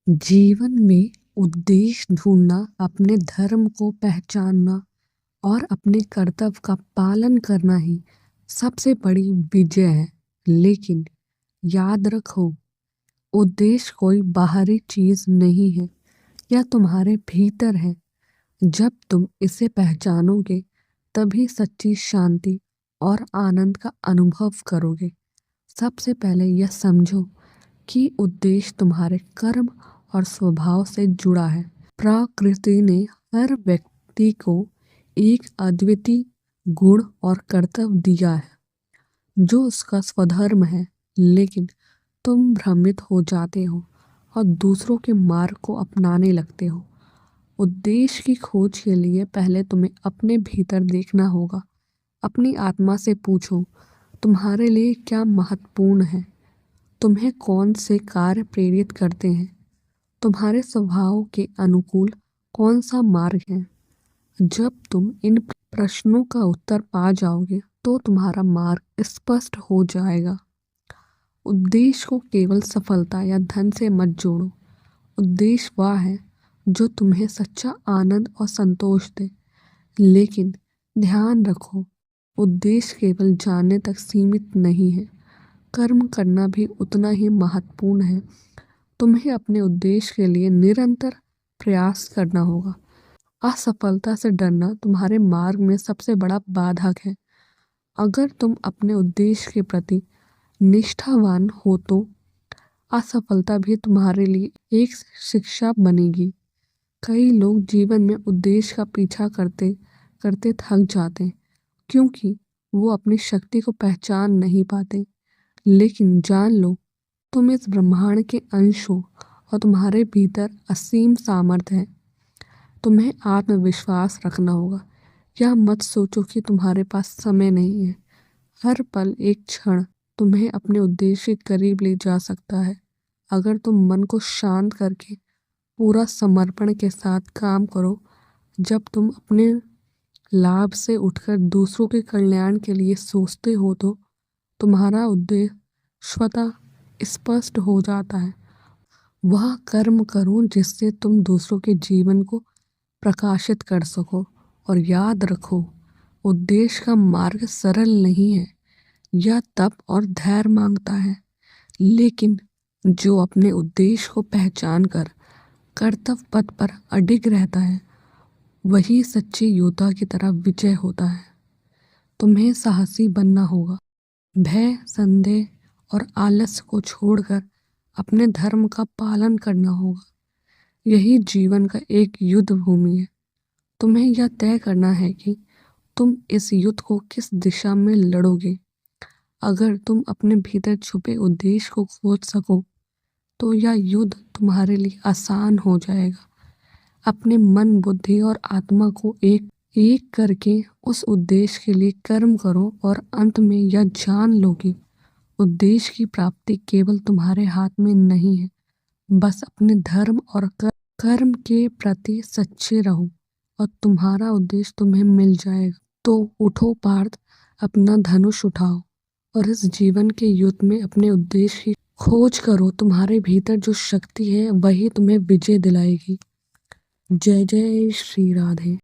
जीवन में उद्देश्य ढूंढना, अपने धर्म को पहचानना और अपने कर्तव्य का पालन करना ही सबसे बड़ी विजय है। लेकिन याद रखो, उद्देश्य कोई बाहरी चीज नहीं है, यह तुम्हारे भीतर है। जब तुम इसे पहचानोगे, तभी सच्ची शांति और आनंद का अनुभव करोगे। सबसे पहले यह समझो कि उद्देश्य तुम्हारे कर्म और स्वभाव से जुड़ा है। प्रकृति ने हर व्यक्ति को एक अद्वितीय गुण और कर्तव्य दिया है, जो उसका स्वधर्म है। लेकिन तुम भ्रमित हो जाते हो और दूसरों के मार्ग को अपनाने लगते हो। उद्देश्य की खोज के लिए पहले तुम्हें अपने भीतर देखना होगा। अपनी आत्मा से पूछो, तुम्हारे लिए क्या महत्वपूर्ण है? तुम्हें कौन से कार्य प्रेरित करते हैं? तुम्हारे स्वभाव के अनुकूल कौन सा मार्ग है? जब तुम इन प्रश्नों का उत्तर पा जाओगे, तो तुम्हारा मार्ग स्पष्ट हो जाएगा। उद्देश्य को केवल सफलता या धन से मत जोड़ो। उद्देश्य वह है जो तुम्हें सच्चा आनंद और संतोष दे। लेकिन ध्यान रखो, उद्देश्य केवल जानने तक सीमित नहीं है, कर्म करना भी उतना ही महत्वपूर्ण है। तुम्हें अपने उद्देश्य के लिए निरंतर प्रयास करना होगा। असफलता से डरना तुम्हारे मार्ग में सबसे बड़ा बाधक है। अगर तुम अपने उद्देश्य के प्रति निष्ठावान हो, तो असफलता भी तुम्हारे लिए एक शिक्षा बनेगी। कई लोग जीवन में उद्देश्य का पीछा करते करते थक जाते हैं, क्योंकि वो अपनी शक्ति को पहचान नहीं पाते। लेकिन जान लो, तुम इस ब्रह्मांड के अंश हो और तुम्हारे भीतर असीम सामर्थ्य है। तुम्हें आत्मविश्वास रखना होगा। यह मत सोचो कि तुम्हारे पास समय नहीं है। हर पल, एक क्षण तुम्हें अपने उद्देश्य के करीब ले जा सकता है। अगर तुम मन को शांत करके पूरा समर्पण के साथ काम करो, जब तुम अपने लाभ से उठकर दूसरों के कल्याण के लिए सोचते हो, तो तुम्हारा उद्देश्य स्वतः स्पष्ट हो जाता है। वह कर्म करो जिससे तुम दूसरों के जीवन को प्रकाशित कर सको। और याद रखो, उद्देश्य का मार्ग सरल नहीं है। यह तप और धैर्य मांगता है। लेकिन जो अपने उद्देश्य को पहचान कर कर्तव्य पथ पर अडिग रहता है, वही सच्चे योद्धा की तरह विजय होता है। तुम्हें साहसी बनना होगा। भय, संदेह और आलस्य को छोड़कर अपने धर्म का पालन करना होगा। यही जीवन का एक युद्ध भूमि है। तुम्हें यह तय करना है कि तुम इस युद्ध को किस दिशा में लड़ोगे। अगर तुम अपने भीतर छुपे उद्देश्य को खोज सको, तो यह युद्ध तुम्हारे लिए आसान हो जाएगा। अपने मन, बुद्धि और आत्मा को एक एक करके उस उद्देश्य के लिए कर्म करो और अंत में यह जान लो कि उद्देश्य की प्राप्ति केवल तुम्हारे हाथ में नहीं है। बस अपने धर्म और कर्म के प्रति सच्चे रहो और तुम्हारा उद्देश्य तुम्हें मिल जाएगा। तो उठो पार्थ, अपना धनुष उठाओ और इस जीवन के युद्ध में अपने उद्देश्य की खोज करो। तुम्हारे भीतर जो शक्ति है, वही तुम्हें विजय दिलाएगी। जय जय श्री राधे।